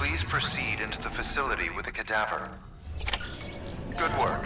please proceed into the facility with the cadaver. Good work.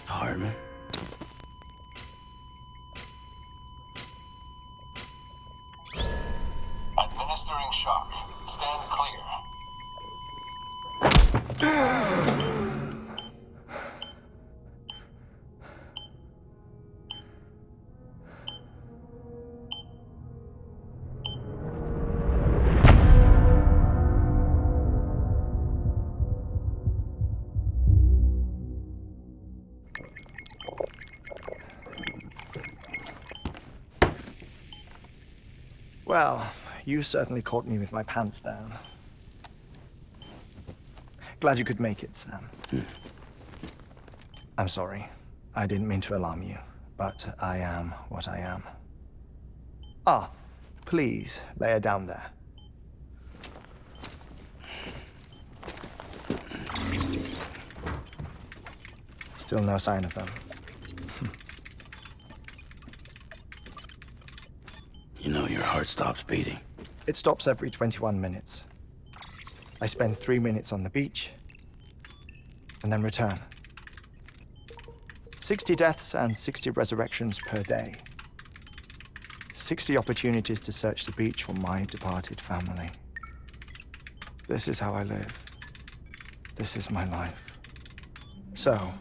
Hartman. Administering shock. Stand clear. Well, you certainly caught me with my pants down. Glad you could make it, Sam. I'm sorry. I didn't mean to alarm you, but I am what I am. Ah, please, lay her down there. Still no sign of them. You know your heart stops beating. It stops every 21 minutes. I spend 3 minutes on the beach, and then return. 60 deaths and 60 resurrections per day. 60 opportunities to search the beach for my departed family. This is how I live. This is my life. So,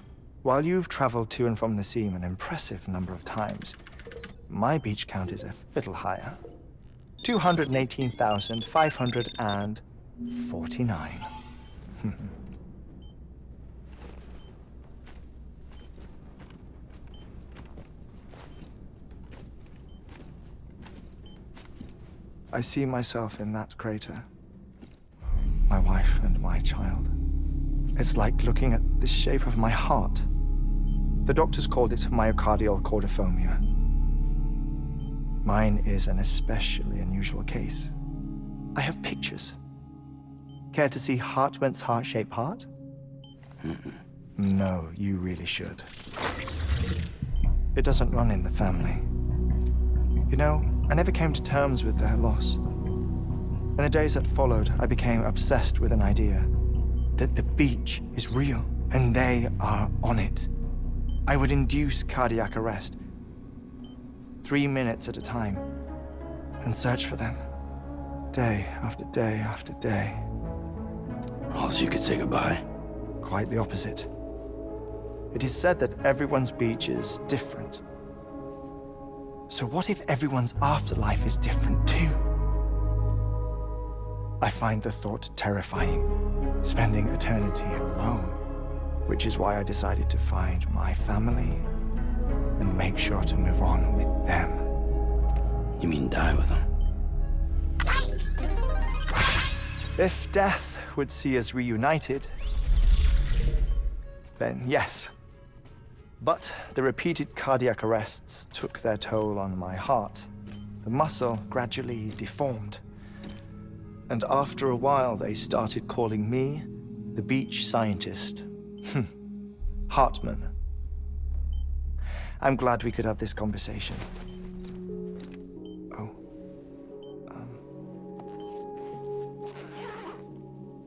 while you've traveled to and from the scene an impressive number of times, my beach count is a little higher. 218,549. I see myself in that crater. My wife and my child. It's like looking at the shape of my heart. The doctors called it myocardial cordiformia. Mine is an especially unusual case. I have pictures. Care to see Hartman's heart-shaped heart? No, you really should. It doesn't run in the family. You know, I never came to terms with their loss. In the days that followed, I became obsessed with an idea that the beach is real and they are on it. I would induce cardiac arrest, 3 minutes at a time, and search for them, day after day after day. Also, you could say goodbye. Quite the opposite. It is said that everyone's beach is different. So what if everyone's afterlife is different too? I find the thought terrifying, spending eternity alone, which is why I decided to find my family and make sure to move on with them. You mean die with them? If death would see us reunited, then yes. But the repeated cardiac arrests took their toll on my heart. The muscle gradually deformed. And after a while, they started calling me the beach scientist. Hartman. I'm glad we could have this conversation. Oh.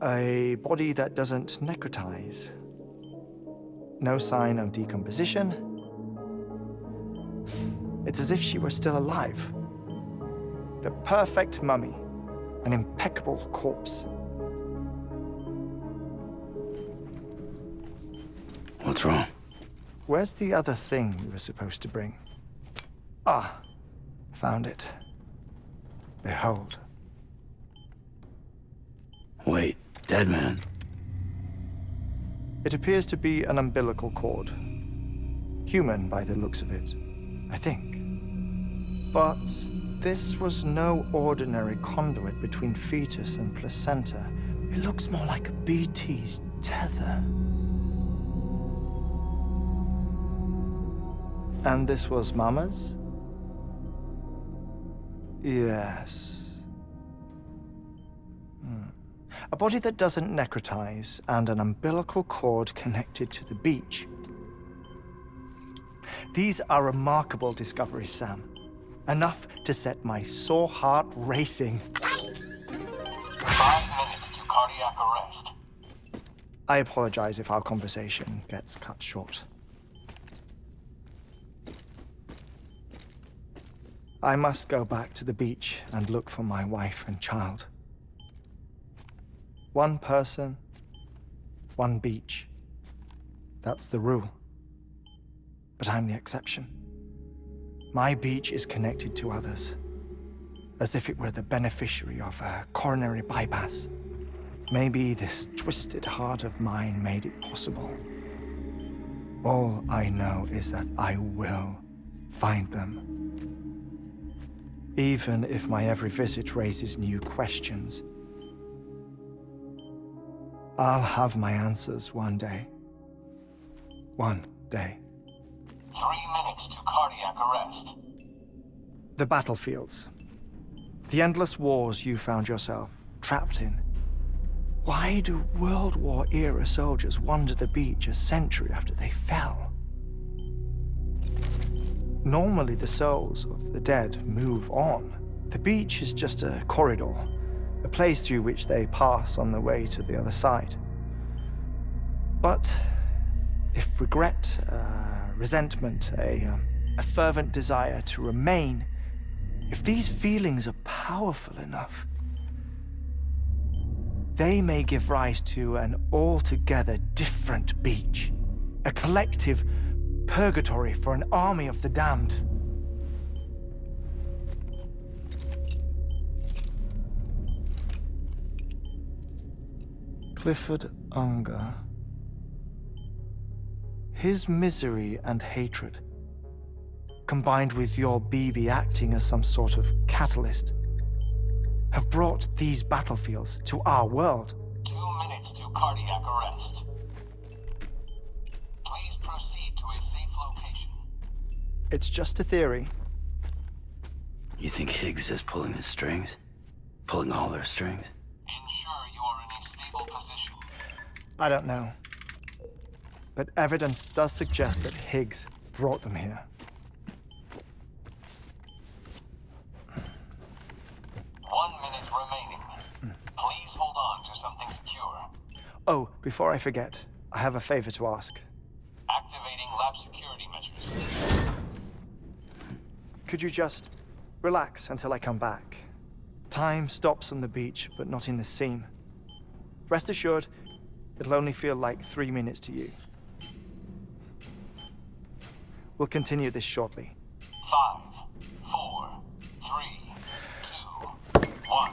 A body that doesn't necrotize. No sign of decomposition. It's as if she were still alive. The perfect mummy. An impeccable corpse. What's wrong? Where's the other thing you were supposed to bring? Ah, found it. Behold. Wait, dead man. It appears to be an umbilical cord. Human by the looks of it, I think. But this was no ordinary conduit between fetus and placenta. It looks more like a BT's tether. And this was Mama's? Yes. A body that doesn't necrotize and an umbilical cord connected to the beach. These are remarkable discoveries, Sam. Enough to set my sore heart racing. 5 minutes to cardiac arrest. I apologize if our conversation gets cut short. I must go back to the beach and look for my wife and child. One person, one beach. That's the rule. But I'm the exception. My beach is connected to others, as if it were the beneficiary of a coronary bypass. Maybe this twisted heart of mine made it possible. All I know is that I will find them. Even if my every visit raises new questions, I'll have my answers one day. One day. 3 minutes to cardiac arrest. The battlefields. The endless wars you found yourself trapped in. Why do World War-era soldiers wander the beach a century after they fell? Normally, the souls of the dead move on. The beach is just a corridor, a place through which they pass on the way to the other side. But if regret, resentment, a fervent desire to remain, if these feelings are powerful enough, they may give rise to an altogether different beach, a collective purgatory for an army of the damned. Clifford Unger. His misery and hatred, combined with your BB acting as some sort of catalyst, have brought these battlefields to our world. 2 minutes to cardiac arrest. Please proceed to a safe location. It's just a theory. You think Higgs is pulling his strings? Pulling all their strings? Ensure you are in a stable position. I don't know. But evidence does suggest that Higgs brought them here. 1 minute remaining. Please hold on to something secure. Oh, before I forget, I have a favor to ask. Activating lab security measures. Could you just relax until I come back? Time stops on the beach, but not in the scene. Rest assured, it'll only feel like 3 minutes to you. We'll continue this shortly. 5, 4, 3, 2, 1.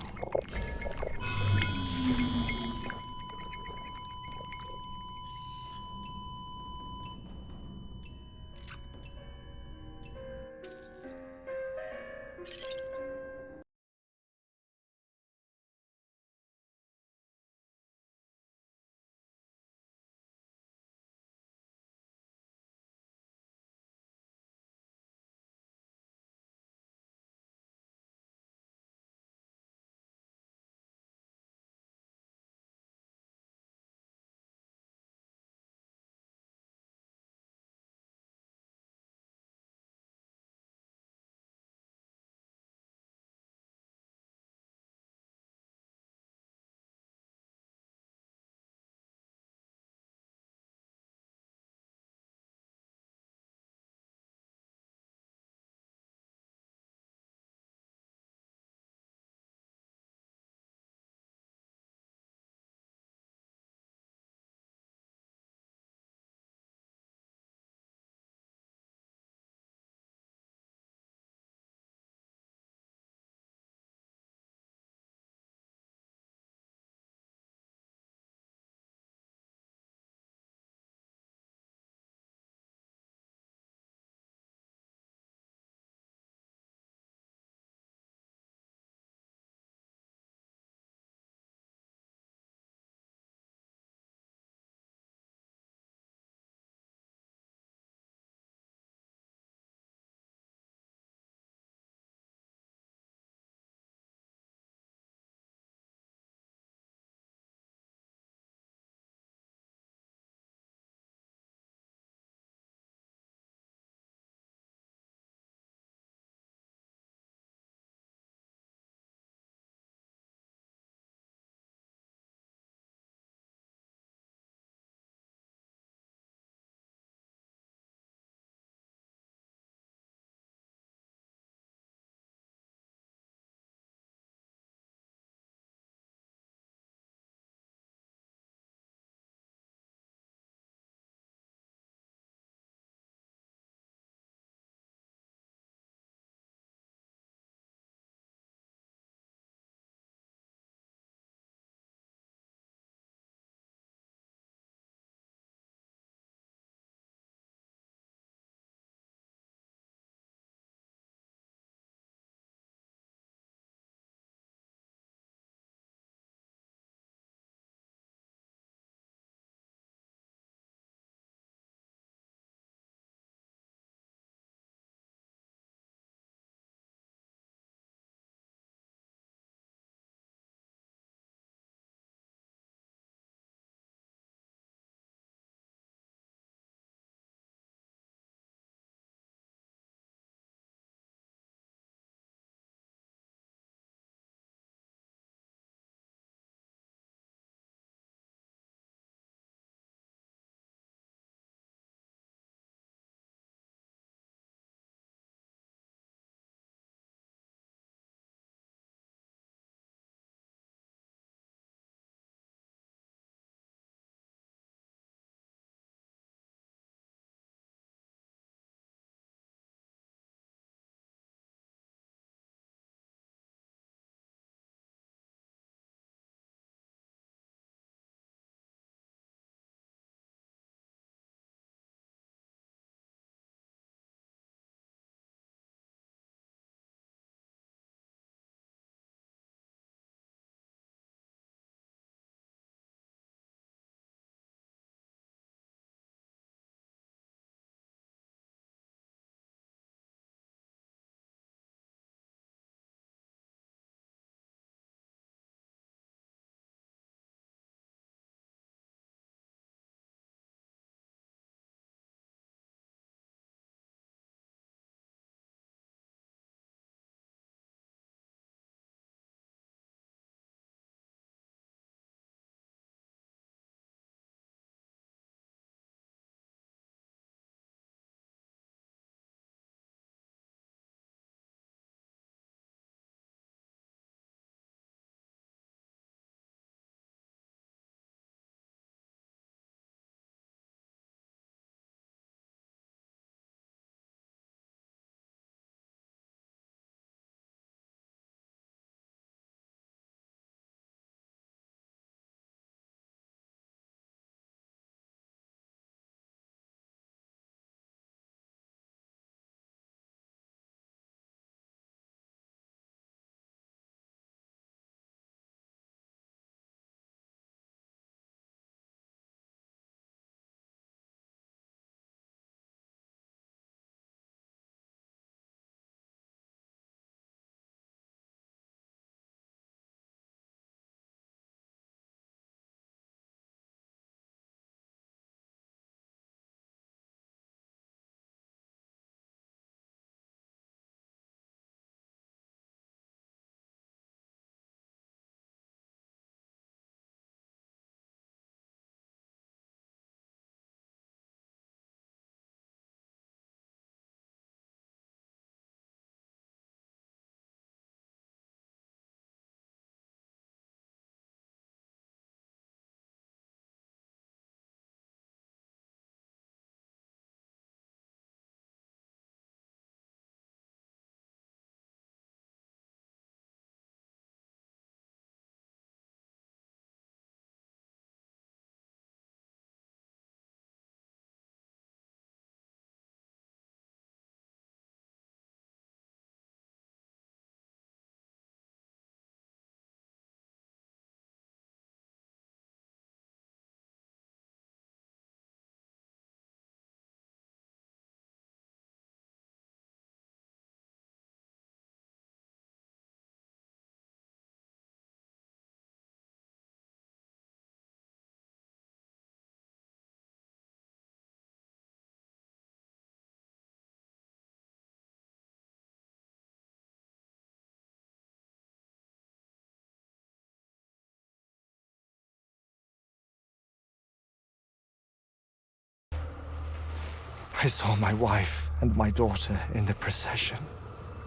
I saw my wife and my daughter in the procession.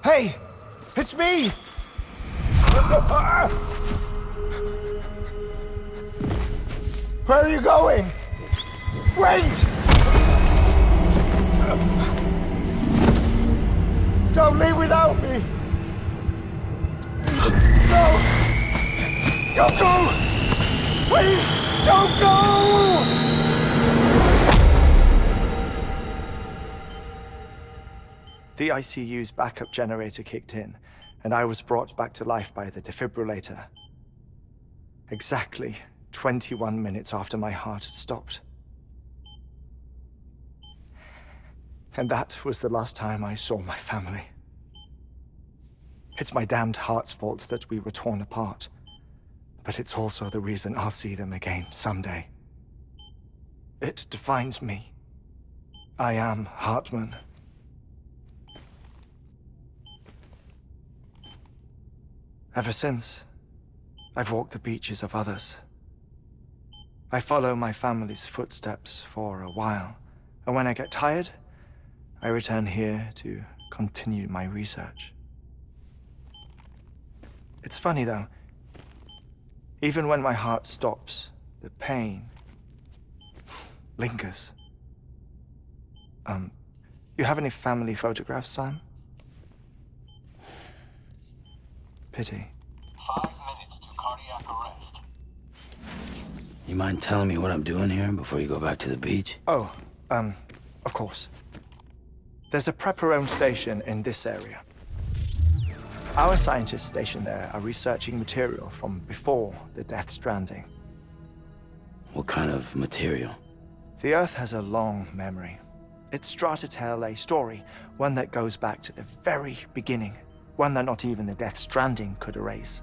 Hey! It's me! Where are you going? Wait! Don't leave without me! No! Don't go! Please, don't go! The ICU's backup generator kicked in, and I was brought back to life by the defibrillator. Exactly 21 minutes after my heart had stopped. And that was the last time I saw my family. It's my damned heart's fault that we were torn apart, but it's also the reason I'll see them again someday. It defines me. I am Hartman. Ever since, I've walked the beaches of others. I follow my family's footsteps for a while, and when I get tired, I return here to continue my research. It's funny though, even when my heart stops, the pain lingers. You have any family photographs, Sam? Pity. 5 minutes to cardiac arrest. You mind telling me what I'm doing here before you go back to the beach? Oh, of course. There's a prepper-owned station in this area. Our scientists stationed there are researching material from before the Death Stranding. What kind of material? The Earth has a long memory. It's trying to tell a story, one that goes back to the very beginning, one that not even the Death Stranding could erase.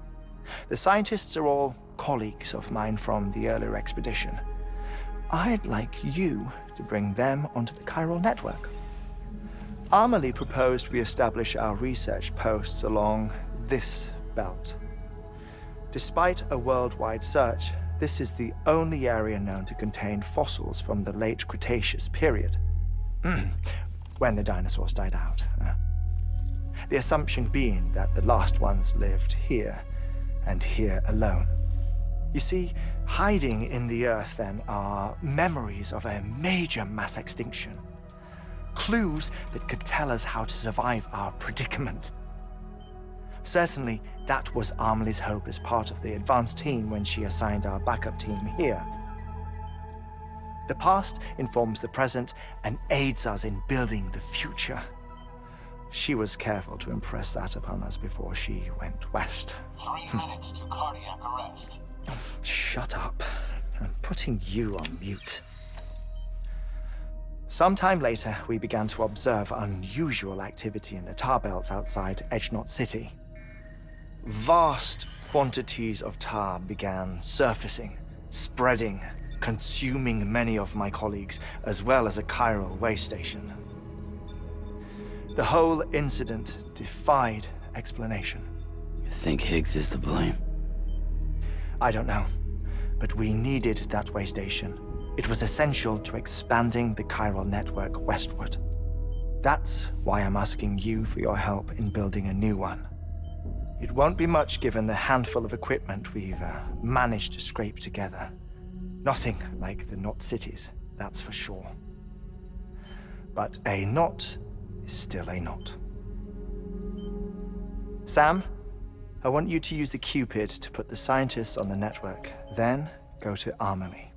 The scientists are all colleagues of mine from the earlier expedition. I'd like you to bring them onto the chiral network. Amelie proposed we establish our research posts along this belt. Despite a worldwide search, this is the only area known to contain fossils from the late Cretaceous period, when the dinosaurs died out. The assumption being that the last ones lived here, and here alone. You see, hiding in the Earth then are memories of a major mass extinction. Clues that could tell us how to survive our predicament. Certainly, that was Amelie's hope as part of the advanced team when she assigned our backup team here. The past informs the present and aids us in building the future. She was careful to impress that upon us before she went west. 3 minutes to cardiac arrest. Shut up. I'm putting you on mute. Sometime later, we began to observe unusual activity in the tar belts outside Edgenot City. Vast quantities of tar began surfacing, spreading, consuming many of my colleagues, as well as a chiral way station. The whole incident defied explanation. You think Higgs is to blame? I don't know, but we needed that way station. It was essential to expanding the chiral network westward. That's why I'm asking you for your help in building a new one. It won't be much given the handful of equipment we've managed to scrape together. Nothing like the knot cities, that's for sure. But a knot is still a knot. Sam, I want you to use the Cupid to put the scientists on the network, then go to Amelie.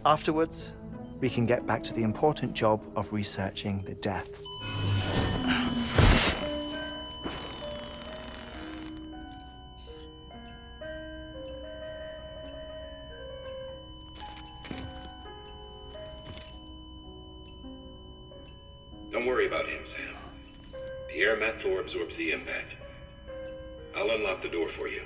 Afterwards, we can get back to the important job of researching the deaths. Don't worry about him, Sam. The air mat floor absorbs the impact. I'll unlock the door for you.